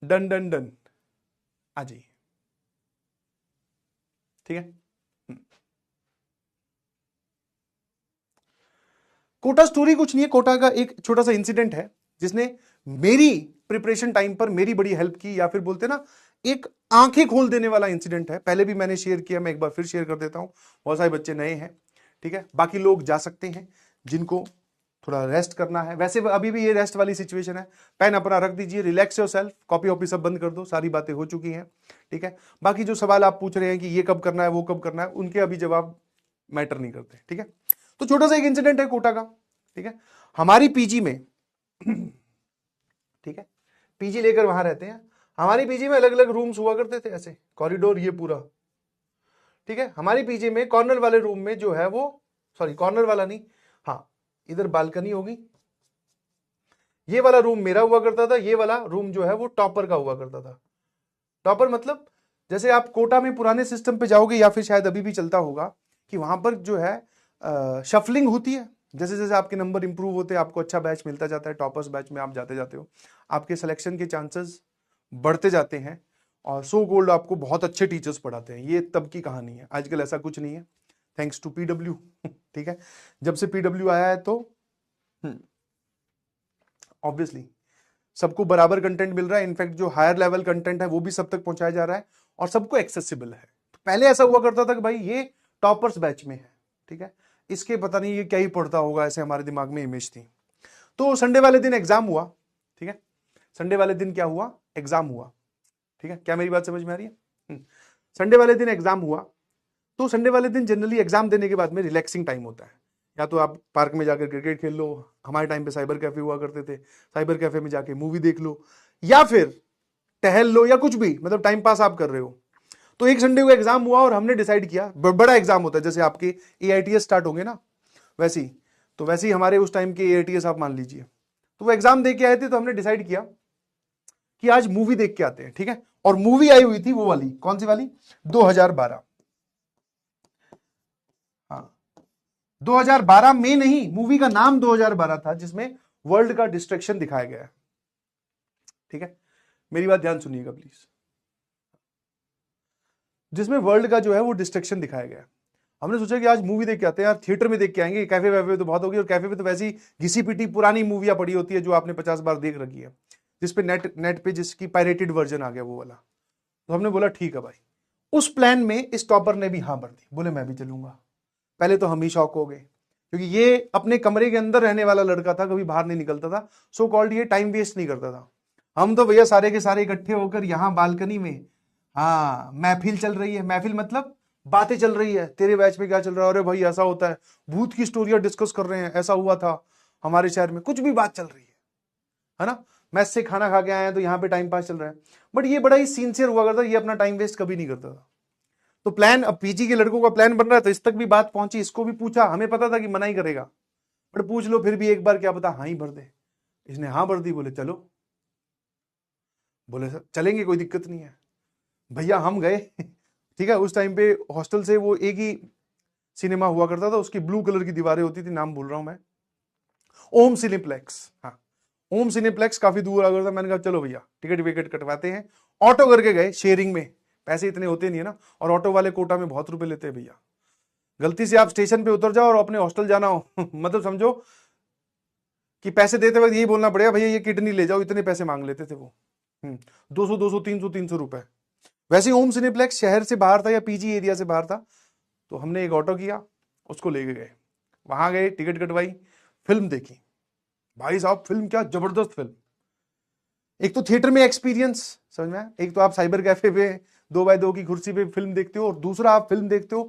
Done done done, आ जाइए, ठीक है। कोटा स्टोरी कुछ नहीं है, कोटा का एक छोटा सा इंसिडेंट है जिसने मेरी प्रिपरेशन टाइम पर मेरी बड़ी हेल्प की, या फिर बोलते ना एक आंखें खोल देने वाला इंसिडेंट है। पहले भी मैंने शेयर किया, मैं एक बार फिर शेयर कर देता हूं, बहुत सारे बच्चे नए हैं, ठीक है। बाकी लोग जा सकते हैं जिनको थोड़ा रेस्ट करना है, वैसे अभी भी ये रेस्ट वाली सिचुएशन है। पेन अपना रख दीजिए, रिलैक्स योरसेल्फ, कॉपी वॉपी सब बंद कर दो, सारी बातें हो चुकी हैं, ठीक है। बाकी जो सवाल आप पूछ रहे हैं कि ये कब करना है वो कब करना है, उनके अभी जवाब मैटर नहीं करते, ठीक है। तो छोटा सा एक इंसिडेंट है कोटा का, ठीक है। हमारी पीजी में ठीक है, पीजी लेकर वहां रहते हैं, हमारी पीजी में अलग अलग रूम्स हुआ करते थे, ऐसे कॉरिडोर ये पूरा, ठीक है। हमारी पीजी में कॉर्नर वाले रूम में जो है वो, सॉरी कॉर्नर वाला नहीं, हाँ इधर बालकनी होगी, ये वाला रूम मेरा हुआ करता था, ये वाला रूम जो है वो टॉपर का हुआ करता था। टॉपर मतलब जैसे आप कोटा में पुराने सिस्टम पे जाओगे, या फिर शायद अभी भी चलता होगा, कि वहां पर जो है शफलिंग होती है, जैसे जैसे आपके नंबर इंप्रूव होते हैं, आपको अच्छा बैच मिलता जाता है, टॉपर्स बैच में आप जाते जाते हो, आपके सिलेक्शन के चांसेस बढ़ते जाते हैं, और सो गोल्ड आपको बहुत अच्छे टीचर्स पढ़ाते हैं। ये तब की कहानी है, आजकल ऐसा कुछ नहीं है, थैंक्स टू पीडब्ल्यू, ठीक है। जब से पीडब्ल्यू आया है तो ऑब्वियसली सबको बराबर कंटेंट मिल रहा है, इनफैक्ट जो हायर लेवल कंटेंट है वो भी सब तक पहुंचाया जा रहा है, और सबको एक्सेसिबल है। तो पहले ऐसा हुआ करता था कि भाई ये टॉपर्स बैच में है, ठीक है, इसके पता नहीं ये क्या ही पढ़ता होगा, ऐसे हमारे दिमाग में इमेज थी। तो संडे वाले दिन एग्जाम हुआ, ठीक है, संडे वाले दिन क्या हुआ, एग्जाम हुआ, ठीक है। क्या मेरी बात समझ में आ रही है? संडे वाले दिन एग्जाम हुआ, तो संडे वाले दिन जनरली एग्जाम देने के बाद में रिलैक्सिंग टाइम होता है, या तो आप पार्क में जाकर क्रिकेट खेल लो, हमारे टाइम पे साइबर कैफे हुआ करते थे, साइबर कैफे में जाके मूवी देख लो, या फिर टहल लो, या कुछ भी, मतलब टाइम पास आप कर रहे हो। तो एक संडे को एग्जाम हुआ और हमने डिसाइड किया, बड़ा एग्जाम होता है, जैसे आपके एआईटीएस स्टार्ट होंगे ना वैसे ही, तो वैसे ही हमारे उस टाइम के एआईटीएस आप मान लीजिए, तो वो एग्जाम दे के आए थे, तो हमने डिसाइड किया कि आज मूवी देख के आते हैं, ठीक है। और मूवी आई हुई थी वो वाली, कौन सी वाली, 2012, हाँ 2012 में नहीं, मूवी का नाम 2012 था, जिसमें वर्ल्ड का डिस्ट्रक्शन दिखाया गया है, ठीक है। मेरी बात ध्यान सुनिएगा प्लीज, जिसमें वर्ल्ड का जो है वो डिस्ट्रक्शन दिखाया गया है। हमने सोचा कि आज मूवी देख के आते हैं यार, थिएटर में देख के आएंगे, कैफे वैफे तो बहुत होगी, और कैफे पे तो वैसी घिसी पिटी पुरानी मूवियां पड़ी होती है जो आपने 50 बार देख रखी है, जिसपे नेट पे जिसकी पायरेटेड वर्जन आ गया वो वाला। तो हमने बोला ठीक है भाई, उस प्लान में इस टॉपर ने भी हाँ भर दी, बोले मैं भी चलूंगा। पहले तो हम ही शॉक हो गए, क्योंकि ये अपने कमरे के अंदर रहने वाला लड़का था, कभी बाहर नहीं निकलता था, सो कॉल्ड ये टाइम वेस्ट नहीं करता था। हम तो भैया सारे के सारे इकट्ठे होकर यहाँ बालकनी में, हाँ महफिल चल रही है, महफिल मतलब बातें चल रही है, तेरे बैच में क्या चल रहा है, अरे भाई ऐसा होता है, भूत की स्टोरियां डिस्कस कर रहे हैं, ऐसा हुआ था हमारे शहर में, कुछ भी बात चल रही है ना। मैस से खाना खा के आए हैं तो यहाँ पे टाइम पास चल रहा है, बट ये बड़ा ही सिंसियर हुआ करता, ये अपना टाइम वेस्ट कभी नहीं करता था। तो प्लान, अब पीजी के लड़कों का प्लान बन रहा है, तो इस तक भी बात पहुंची, इसको भी पूछा, हमें पता था कि मना ही करेगा, बट पूछ लो फिर भी एक बार, क्या पता हाँ ही भर दे। इसने हाँ भर दी, बोले चलो, बोले सर चलेंगे, कोई दिक्कत नहीं है। भैया हम गए, ठीक है। उस टाइम पे हॉस्टल से वो एक ही सिनेमा हुआ करता था, उसकी ब्लू कलर की दीवारें होती थी, नाम भूल रहा हूं मैं, ओम सिनेप्लेक्स, हाँ ओम सिनेप्लेक्स, काफी दूर आ गया था। मैंने कहा चलो भैया टिकट विकेट कटवाते हैं, ऑटो करके गए, शेयरिंग में, पैसे इतने होते नहीं है ना, और ऑटो वाले कोटा में बहुत रुपए लेते हैं भैया। गलती से आप स्टेशन पे उतर जाओ और अपने हॉस्टल जाना हो मतलब समझो कि पैसे देते वक्त यही बोलना पड़ेगा, भैया ये किडनी ले जाओ, इतने पैसे मांग लेते थे वो, 200 300 रुपए। वैसे ओम सिनेप्लेक्स शहर से बाहर था, या पीजी एरिया से बाहर था, तो हमने एक ऑटो किया, उसको लेके गए, वहां गए, टिकट कटवाई, फिल्म देखी। भाई साहब फिल्म क्या जबरदस्त फिल्म, एक तो थिएटर में एक्सपीरियंस समझ में आया, एक तो आप साइबर कैफे पे 2x2 की कुर्सी पे फिल्म देखते हो, और दूसरा आप फिल्म देखते हो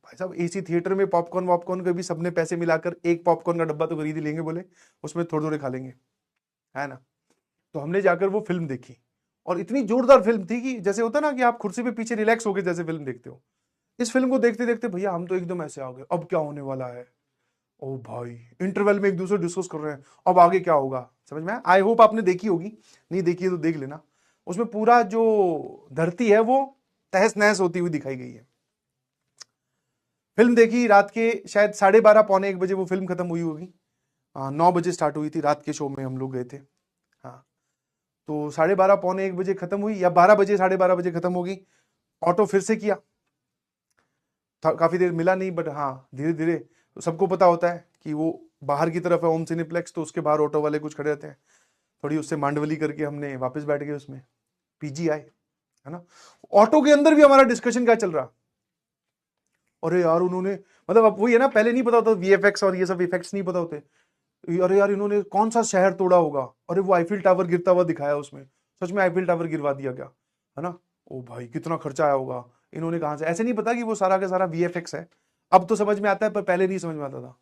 भाई साहब एसी थिएटर में, पॉपकॉर्न वॉपकॉर्न के भी सबने पैसे मिलाकर एक पॉपकॉर्न का डब्बा तो खरीद ही लेंगे, बोले उसमें थोड़े थोड़े खा लेंगे, है ना। तो हमने जाकर वो फिल्म देखी, और इतनी जोरदार फिल्म थी कि जैसे होता ना कि आप कुर्सी पे पीछे रिलैक्स होकर जैसे फिल्म देखते हो, इस फिल्म को देखते देखते भैया हम तो एकदम ऐसे आ गए, अब क्या होने वाला है, ओ भाई इंटरवल में एक दूसरे डिस्कस कर रहे हैं, अब आगे क्या होगा, समझ में। आई होप आपने देखी होगी, नहीं देखी है तो देख लेना। उसमें पूरा जो धरती है वो तहस नहस होती हुई दिखाई गई है। फिल्म देखी, रात के शायद 12:30 पौने 1 बजे वो फिल्म खत्म हुई होगी, 9 बजे स्टार्ट हुई थी, रात के शो में हम लोग गए थे, हाँ। तो 12:30 पौने 1 बजे खत्म हुई, या 12 बजे 12:30 बजे खत्म होगी। ऑटो फिर से किया, काफी देर मिला नहीं, बट हाँ धीरे धीरे सबको पता होता है कि वो बाहर की तरफ है ओम सिनेप्लेक्स, तो उसके बाहर ऑटो वाले कुछ खड़े रहते हैं, थोड़ी उससे मांडवली करके हमने वापस बैठ गए उसमें, पीजी आए, है ना। ऑटो के अंदर भी हमारा डिस्कशन क्या चल रहा, अरे यार उन्होंने, मतलब अब वही है ना, पहले नहीं पता होता वीएफएक्स और ये सब इफेक्ट्स नहीं पता होते, अरे यार इन्होंने कौन सा शहर तोड़ा होगा, अरे वो आईफिल टावर गिरता हुआ दिखाया उसमें, सच में आईफिल टावर गिरवा दिया क्या, है ना। ओ भाई कितना खर्चा आया होगा, इन्होंने कहां से, ऐसे नहीं पता कि वो सारा का सारा वीएफएक्स है। अब तो समझ में आता है, पर पहले नहीं समझ में आता था।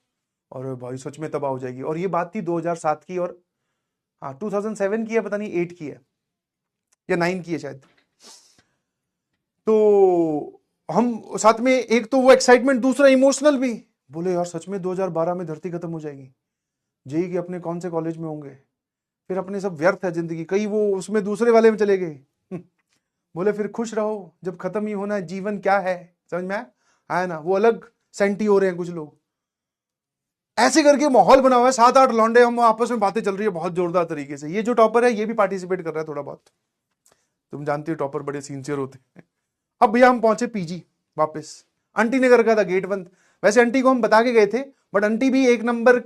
अरे भाई सच में तबाह हो जाएगी। और ये बात थी 2007 की, और हाँ 2007 की है, पता नहीं 8 की है या 9 की है शायद। तो हम साथ में, एक तो वो एक्साइटमेंट, दूसरा इमोशनल भी, बोले यार सच में 2012 में धरती खत्म हो जाएगी, जेई के अपने कौन से कॉलेज में होंगे, फिर अपने सब व्यर्थ है जिंदगी, कई वो उसमें दूसरे वाले में चले गए। बोले फिर खुश रहो, जब खत्म ही होना है, जीवन क्या है, समझ में आया ना। वो अलग सेंटी हो रहे हैं कुछ लोग, ऐसे करके माहौल बना हुआ है, 7-8 लौंडे, हम आपस में बातें चल रही है बहुत जोरदार तरीके से। ये जो टॉपर है ये भी पार्टिसिपेट कर रहा है थोड़ा बहुत, तुम जानते हो टॉपर बड़े सिंसियर होते हैं। अब भैया हम पहुंचे पीजी वापस, आंटी ने कर रखा था गेट बंद। वैसे आंटी को हम बता के गए थे, बट आंटी भी एक नंबर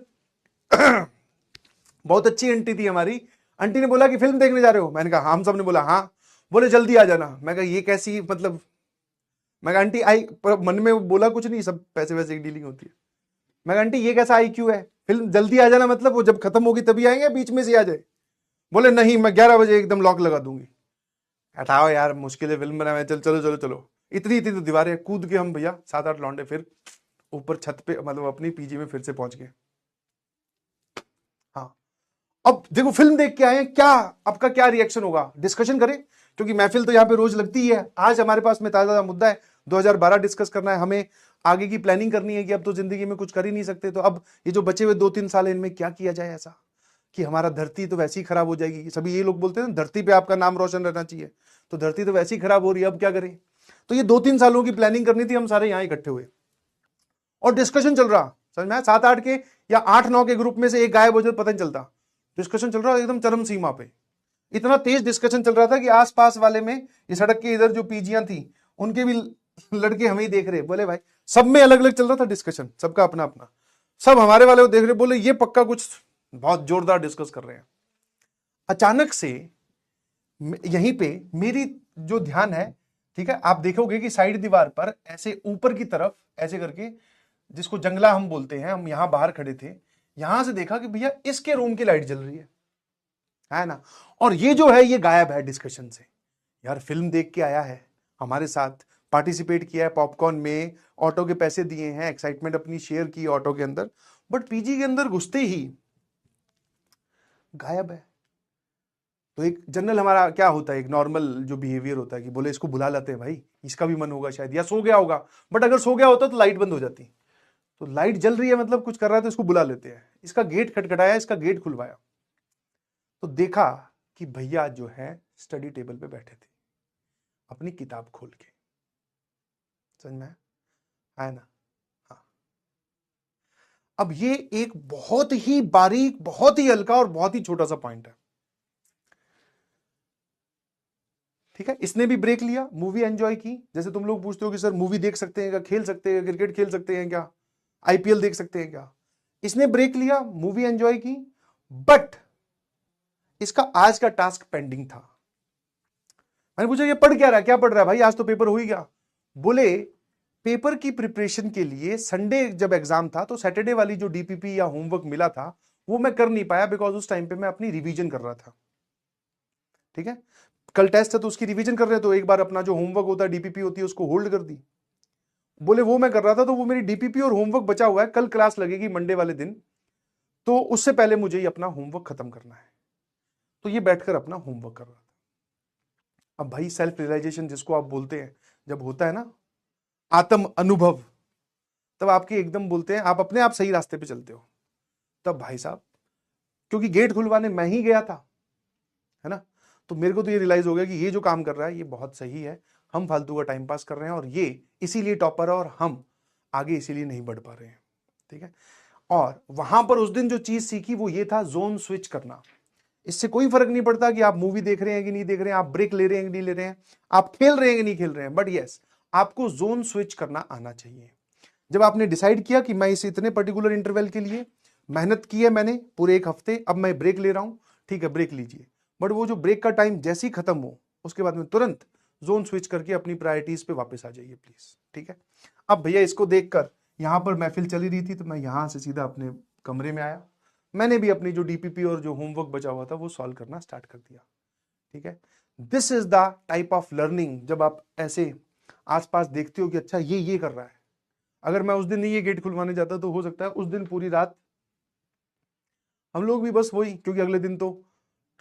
बहुत अच्छी आंटी थी हमारी। आंटी ने बोला कि फिल्म देखने जा रहे हो, मैंने कहा हाँ, हम सब ने बोला हाँ। बोले जल्दी आ जाना। मैं कहा ये कैसी, मतलब मैं कहा आंटी आई, पर मन में बोला कुछ नहीं, सब पैसे वैसे की डीलिंग होती है। मैं कहा आंटी ये कैसा IQ है, फिल्म जल्दी आ जाना मतलब वो जब खत्म होगी तभी आएंगे, बीच में से आ जाए। बोले नहीं, मैं 11 बजे एकदम लॉक लगा दूंगी। हटाओ यार, मुश्किल है फिल्म बनाए, चल चलो चलो चलो। इतनी इतनी तो दीवारें, कूद के हम भैया 7-8 लौंडे फिर ऊपर छत पे, मतलब अपनी पीजी में फिर से पहुंच गए। हाँ अब देखो फिल्म देख के आए, क्या आपका क्या रिएक्शन होगा, डिस्कशन करें, क्योंकि महफिल तो यहाँ पे रोज लगती है। आज हमारे पास में ताजा मुद्दा है, 2012 डिस्कस करना है हमें, आगे की प्लानिंग करनी है कि अब तो जिंदगी में कुछ कर ही नहीं सकते, तो अब ये जो बचे हुए 2-3 साल है इनमें क्या किया जाए ऐसा कि हमारा धरती तो वैसे ही खराब हो जाएगी। सभी ये लोग बोलते हैं धरती पे आपका नाम रोशन रहना चाहिए, तो धरती तो वैसे ही खराब हो रही है, अब क्या करें। तो ये 2-3 सालों की प्लानिंग करनी थी, हम सारे यहाँ इकट्ठे हुए और डिस्कशन चल रहा, समझ में, 7-8 के या 8-9 के ग्रुप में से एक गायब हो जाए पता नहीं चलता। डिस्कशन चल रहा है एकदम चरम सीमा पे, इतना तेज डिस्कशन चल रहा था कि आसपास वाले में, ये सड़क के इधर जो पीजियां थी उनके भी लड़के हमें ही देख रहे, बोले भाई सब में अलग अलग चल रहा था डिस्कशन, सबका अपना अपना, सब हमारे वाले को देख रहे, बोले ये पक्का कुछ बहुत जोरदार डिस्कस कर रहे हैं। अचानक से यहीं पे मेरी जो ध्यान है, ठीक है, आप देखोगे कि साइड दीवार पर ऐसे ऊपर की तरफ ऐसे करके, जिसको जंगला हम बोलते हैं, हम यहां बाहर खड़े थे, यहां से देखा कि भैया इसके रूम की लाइट जल रही है ना, और ये जो है ये गायब है डिस्कशन से। यार फिल्म देख के आया है, हमारे साथ पार्टिसिपेट किया है पॉपकॉर्न में, ऑटो के पैसे दिए हैं, एक्साइटमेंट अपनी शेयर की ऑटो के अंदर, बट पीजी के अंदर घुसते ही गायब है। तो एक जनरल हमारा क्या होता है, एक नॉर्मल जो बिहेवियर होता है कि बोले इसको बुला लेते हैं भाई, इसका भी मन होगा शायद, या सो गया होगा, बट अगर सो गया होता तो लाइट बंद हो जाती, तो लाइट जल रही है मतलब कुछ कर रहा है तो इसको बुला लेते हैं। इसका गेट खटखटाया, इसका गेट खुलवाया, तो देखा कि भैया जो है स्टडी टेबल पे बैठे थे अपनी किताब खोल के, समझ में आया ना। हाँ अब ये एक बहुत ही बारीक, बहुत ही हल्का और बहुत ही छोटा सा पॉइंट है, ठीक है। इसने भी ब्रेक लिया, मूवी एंजॉय की, जैसे तुम लोग पूछते हो कि सर मूवी देख सकते हैं क्या, खेल सकते हैं, क्रिकेट खेल सकते हैं क्या, IPL देख सकते हैं क्या, इसने ब्रेक लिया, मूवी एंजॉय की, बट इसका आज का टास्क पेंडिंग था। मैंने पूछा ये पढ़ क्या रहा है, क्या पढ़ रहा है भाई, आज तो पेपर हो ही गया। बोले पेपर की प्रिपरेशन के लिए संडे जब एग्जाम था तो सैटरडे वाली जो DPP या होमवर्क मिला था वो मैं कर नहीं पाया, बिकॉज उस टाइम पे मैं अपनी रिवीजन कर रहा था, ठीक है। कल टेस्ट है तो उसकी रिवीजन कर रहे हैं, तो एक बार अपना जो होमवर्क होता है, DPP होती है, उसको होल्ड कर दी। बोले वो मैं कर रहा था, तो वो मेरी DPP और होमवर्क बचा हुआ है, कल क्लास लगेगी मंडे वाले दिन, तो उससे पहले मुझे ही अपना होमवर्क खत्म करना है। तो ये बैठकर अपना होमवर्क कर रहा था। अब भाई सेल्फ रियलाइजेशन जिसको आप बोलते हैं, जब होता है ना आत्म अनुभव, तब आपके एकदम बोलते हैं आप अपने आप सही रास्ते पे चलते हो। तब भाई साहब, क्योंकि गेट खुलवाने मैं ही गया था, है ना, तो मेरे को तो ये रियलाइज हो गया कि ये जो काम कर रहा है ये बहुत सही है, हम फालतू का टाइम पास कर रहे हैं, और ये इसीलिए टॉपर है और हम आगे इसीलिए नहीं बढ़ पा रहे हैं, ठीक है। और वहां पर उस दिन जो चीज सीखी वो ये था जोन स्विच करना। इससे कोई फर्क नहीं पड़ता कि आप मूवी देख रहे हैं कि नहीं देख रहे हैं, आप ब्रेक ले रहे हैं कि नहीं ले रहे हैं, आप खेल रहे हैं कि नहीं खेल रहे हैं, बट यस आपको जोन स्विच करना आना चाहिए। जब आपने डिसाइड किया कि मैं इस इतने पर्टिकुलर इंटरवल के लिए मेहनत की है मैंने पूरे एक हफ्ते, अब मैं ब्रेक ले रहा हूं, ठीक है ब्रेक लीजिए, बट वो जो ब्रेक का टाइम जैसे ही खत्म हो उसके बाद में तुरंत जोन स्विच करके अपनी प्रायोरिटीज पे वापस आ जाइए प्लीज, ठीक है। अब भैया इसको देखकर यहां पर महफिल चली रही थी तो मैं यहां से सीधा अपने कमरे में आया, मैंने भी अपनी जो डीपीपी और जो होमवर्क बचा हुआ था वो सॉल्व करना स्टार्ट कर दिया, ठीक है। This is the type of learning जब आप ऐसे आसपास देखते हो कि अच्छा ये कर रहा है। अगर मैं उस दिन नहीं ये गेट खुलवाने जाता तो हो सकता है उस दिन पूरी रात हम लोग भी बस वही, क्योंकि अगले दिन तो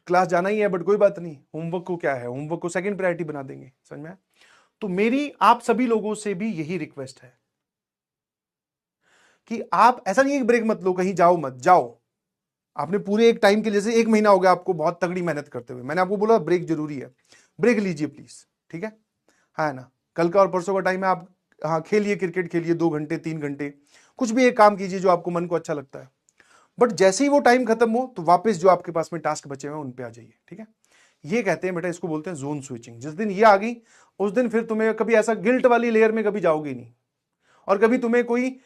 क्लास जाना ही है, बट कोई बात नहीं, होमवर्क को क्या है, होमवर्क को सेकंड प्रायोरिटी बना देंगे, समझ में आया? तो मेरी आप सभी लोगों से भी यही रिक्वेस्ट है कि आप ऐसा नहीं है कि ब्रेक मत लो, कहीं जाओ मत जाओ, आपने पूरे एक टाइम के लिए, जैसे एक महीना हो गया आपको बहुत तगड़ी मेहनत करते हुए, मैंने आपको बोला ब्रेक जरूरी है, ब्रेक लीजिए प्लीज, ठीक है। हाँ ना, कल का और परसों का टाइम है, आप हाँ खेलिए, क्रिकेट खेलिए 2 घंटे 3 घंटे, कुछ भी एक काम कीजिए जो आपको मन को अच्छा लगता है, बट जैसे ही वो टाइम खत्म हो तो वापस जो आपके पास में टास्क बचे हुए हैं उन पे आ जाइए, ठीक है। ये कहते हैं बेटा, इसको बोलते हैं जोन स्विचिंग। जिस दिन ये आ गई उस दिन फिर तुम्हें कभी ऐसा गिल्ट वाली लेयर में कभी जाओगे नहीं, और कभी तुम्हें कोई